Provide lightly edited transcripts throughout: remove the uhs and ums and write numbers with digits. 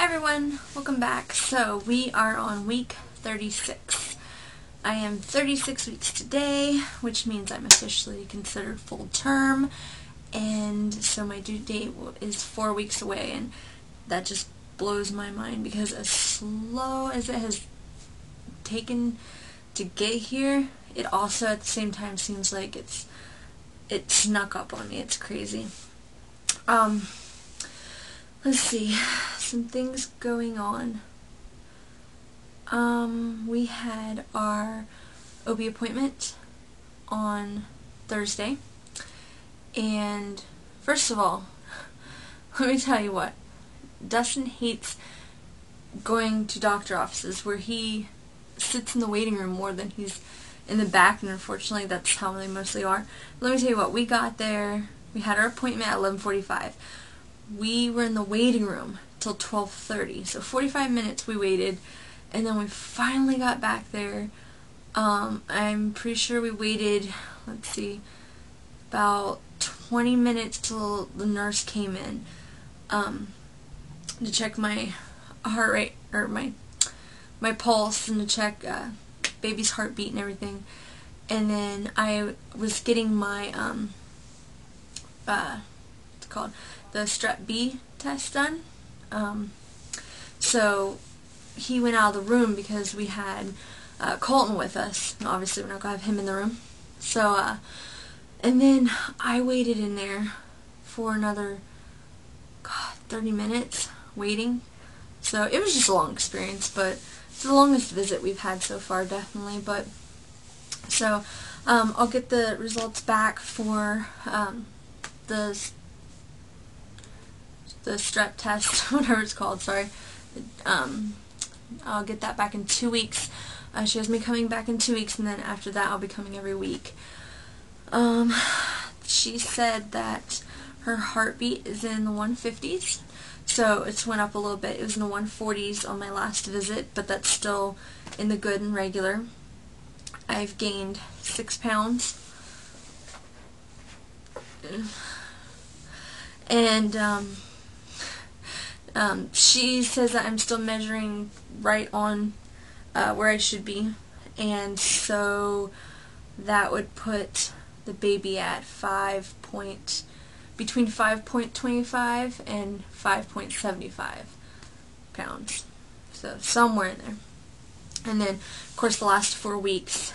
Hi everyone, welcome back. So we are on week 36. I am 36 weeks today, which means I'm officially considered full term, and so my due date is 4 weeks away, and that just blows my mind because as slow as it has taken to get here, it also at the same time seems like it snuck up on me. It's crazy. Let's see, some things going on. We had our OB appointment on Thursday, and first of all, let me tell you what, Dustin hates going to doctor offices where he sits in the waiting room more than he's in the back, and unfortunately that's how they mostly are. Let me tell you what, we got there, we had our appointment at 11:45. We were in the waiting room till 12:30, so 45 minutes we waited, and then we finally got back there. I'm pretty sure we waited, let's see, about 20 minutes till the nurse came in to check my heart rate, or my pulse, and to check baby's heartbeat and everything. And then I was getting my what's it called, the Strep B test done. So he went out of the room because we had Colton with us. And obviously we're not going to have him in the room. So, and then I waited in there for another, 30 minutes waiting. So it was just a long experience, but it's the longest visit we've had so far, definitely. But so I'll get the results back for the strep test, whatever it's called, sorry. I'll get that back in 2 weeks. She has me coming back in 2 weeks, and then after that I'll be coming every week. She said that her heartbeat is in the 150s, so it's went up a little bit. It was in the 140s on my last visit, but that's still in the good and regular. I've gained 6 pounds. And she says that I'm still measuring right on where I should be, and so that would put the baby at between 5.25 and 5.75 pounds, so somewhere in there. And then, of course, the last 4 weeks,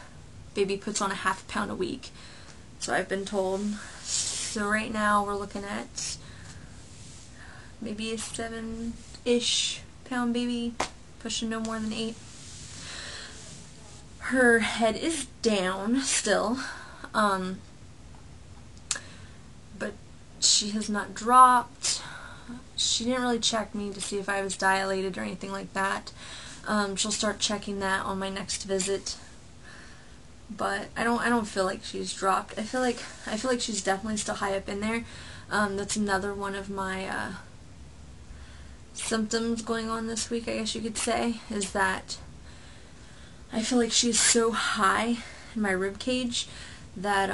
baby puts on a ½ pound a week, so I've been told. So right now we're looking at maybe a 7-ish pound baby, pushing no more than 8. Her head is down still, but she has not dropped. She didn't really check me to see if I was dilated or anything like that. She'll start checking that on my next visit. But I don't feel like she's dropped. I feel like she's definitely still high up in there. That's another one of my symptoms going on this week, I guess you could say, is that I feel like she's so high in my rib cage that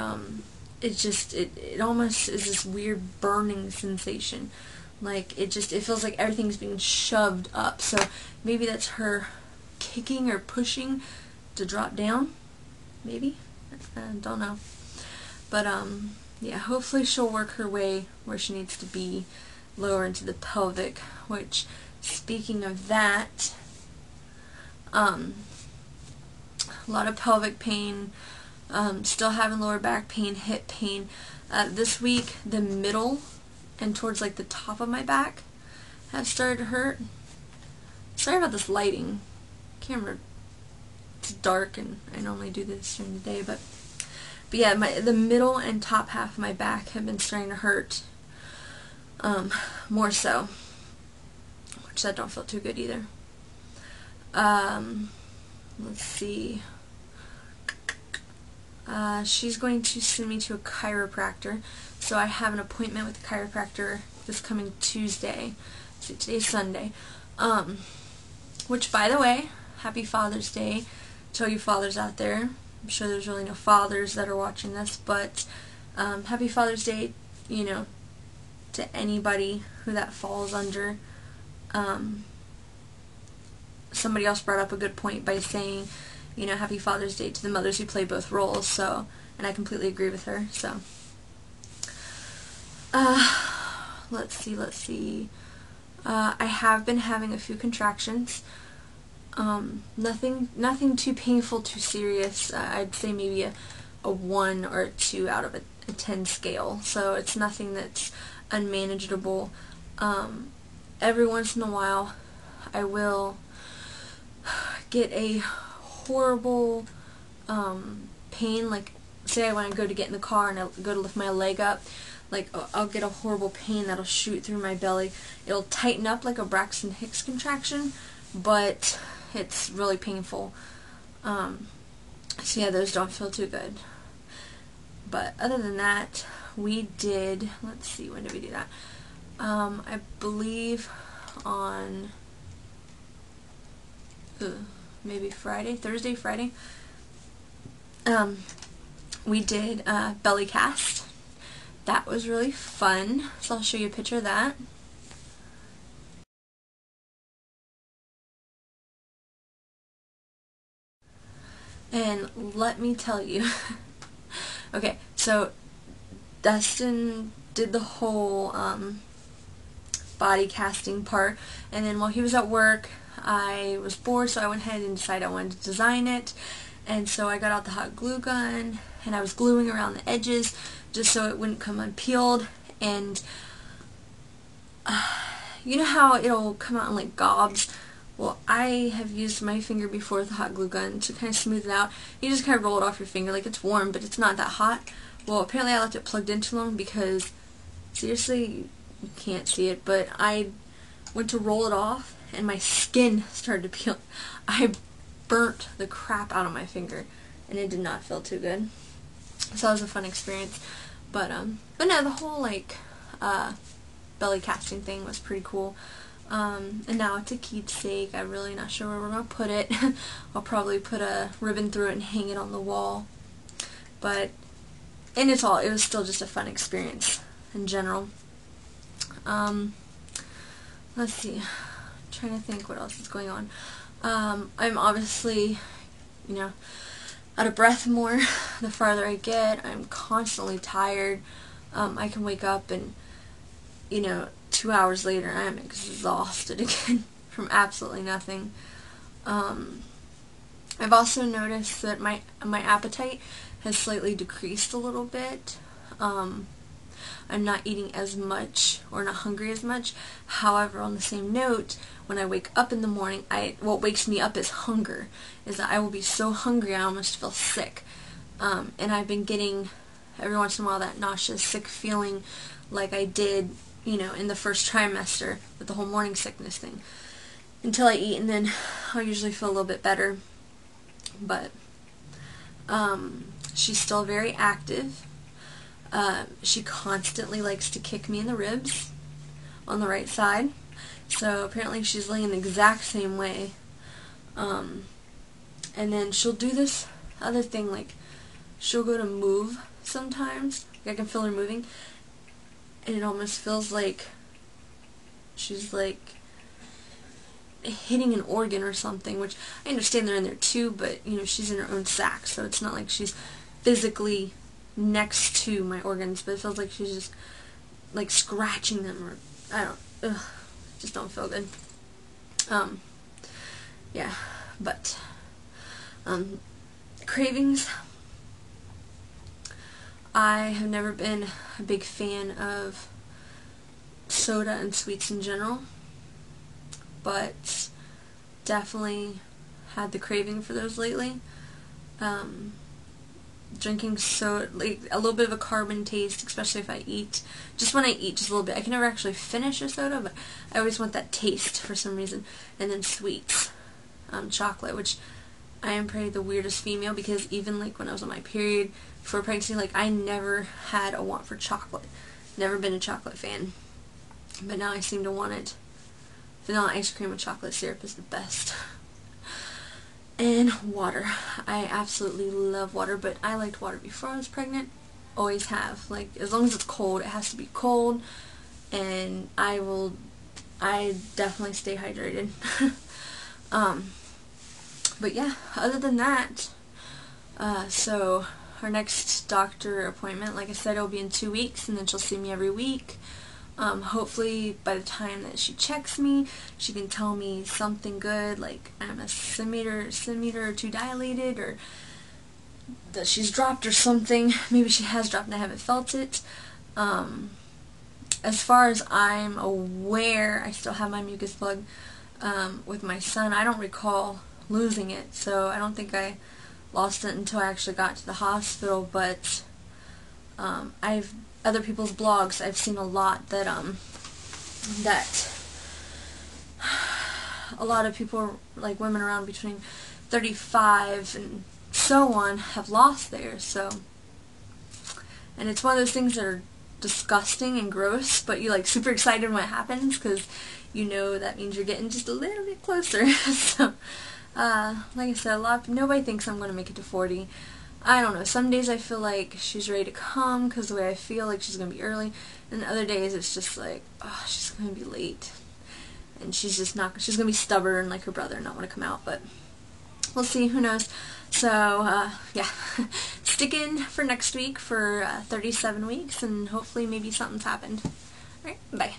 it almost is this weird burning sensation. Like it feels like everything's being shoved up. So maybe that's her kicking or pushing to drop down. Maybe? I don't know. But yeah, hopefully she'll work her way where she needs to be, lower into the pelvic, which, speaking of that, a lot of pelvic pain, still having lower back pain, hip pain. This week, the middle and towards like the top of my back have started to hurt. Sorry about this lighting. Camera, it's dark, and I normally do this during the day, but yeah, the middle and top half of my back have been starting to hurt, more so, which I don't feel too good either. Let's see. She's going to send me to a chiropractor, so I have an appointment with a chiropractor this coming Tuesday. So today's Sunday. Which, by the way, happy Father's Day to all you fathers out there. I'm sure there's really no fathers that are watching this, but happy Father's Day, to anybody who that falls under. somebody else brought up a good point by saying, you know, Happy Father's Day to the mothers who play both roles, so, and I completely agree with her, so. Let's see. I have been having a few contractions. Nothing too painful, too serious. I'd say maybe a 1 or a 2 out of a 10 scale. So it's nothing that's unmanageable. Every once in a while, I will get a horrible pain. Like, say when I go to get in the car and I go to lift my leg up, like, I'll get a horrible pain that'll shoot through my belly. It'll tighten up like a Braxton Hicks contraction, but it's really painful. So yeah, those don't feel too good. But other than that, we did, let's see, when did we do that? I believe on maybe Thursday, Friday. We did belly cast. That was really fun, so I'll show you a picture of that. And let me tell you, okay, so Dustin did the whole body casting part, and then while he was at work, I was bored, so I went ahead and decided I wanted to design it. And so I got out the hot glue gun, and I was gluing around the edges just so it wouldn't come unpeeled. And you know how it'll come out in like gobs? Well, I have used my finger before with the hot glue gun to kind of smooth it out. You just kind of roll it off your finger, like it's warm, but it's not that hot. Well, apparently I left it plugged in too long because, seriously, you can't see it, but I went to roll it off and my skin started to peel. I burnt the crap out of my finger, and it did not feel too good. So that was a fun experience. But no, the whole like belly casting thing was pretty cool. And now it's a keepsake. I'm really not sure where we're gonna put it. I'll probably put a ribbon through it and hang it on the wall. But it was still just a fun experience in general. Let's see. I'm trying to think what else is going on. I'm obviously, you know, out of breath more the farther I get. I'm constantly tired. I can wake up and, you know, 2 hours later I'm exhausted again from absolutely nothing. I've also noticed that my appetite has slightly decreased a little bit. I'm not eating as much or not hungry as much. However, on the same note, when I wake up in the morning, what wakes me up is hunger. Is that I will be so hungry I almost feel sick. And I've been getting every once in a while that nauseous, sick feeling like I did, you know, in the first trimester with the whole morning sickness thing. Until I eat, and then I'll usually feel a little bit better. But she's still very active. She constantly likes to kick me in the ribs on the right side. So apparently she's laying the exact same way. And then she'll do this other thing, like she'll go to move sometimes. Like I can feel her moving. And it almost feels like she's like hitting an organ or something, which I understand they're in there too, but you know, she's in her own sack, so it's not like she's physically next to my organs, but it feels like she's just like scratching them, or I don't, just don't feel good. Yeah, but cravings, I have never been a big fan of soda and sweets in general, but definitely had the craving for those lately. Drinking soda, like a little bit of a carbon taste, especially if I eat. Just when I eat, just a little bit. I can never actually finish a soda, but I always want that taste for some reason. And then sweets, chocolate, which I am probably the weirdest female, because even like when I was on my period before pregnancy, like I never had a want for chocolate. Never been a chocolate fan. But now I seem to want it. Vanilla ice cream with chocolate syrup is the best. And water. I absolutely love water, but I liked water before I was pregnant. Always have. Like, as long as it's cold, it has to be cold. And I definitely stay hydrated. But yeah, other than that, so her next doctor appointment, like I said, it'll be in 2 weeks, and then she'll see me every week. Hopefully by the time that she checks me, she can tell me something good, like I'm a centimeter or 2 dilated, or that she's dropped or something. Maybe she has dropped and I haven't felt it. As far as I'm aware, I still have my mucus plug with my son. I don't recall losing it, so I don't think I lost it until I actually got to the hospital, but I've other people's blogs, I've seen a lot that that a lot of people, like women around between 35 and so on, have lost theirs. So, and it's one of those things that are disgusting and gross, but you're like super excited when it happens because you know that means you're getting just a little bit closer. So, like I said, nobody thinks I'm going to make it to 40. I don't know, some days I feel like she's ready to come because the way I feel like she's going to be early, and other days it's just like, oh, she's going to be late. And she's just not, she's going to be stubborn like her brother and not want to come out, but we'll see, who knows. So, yeah, stick in for next week for 37 weeks, and hopefully maybe something's happened. Alright, bye.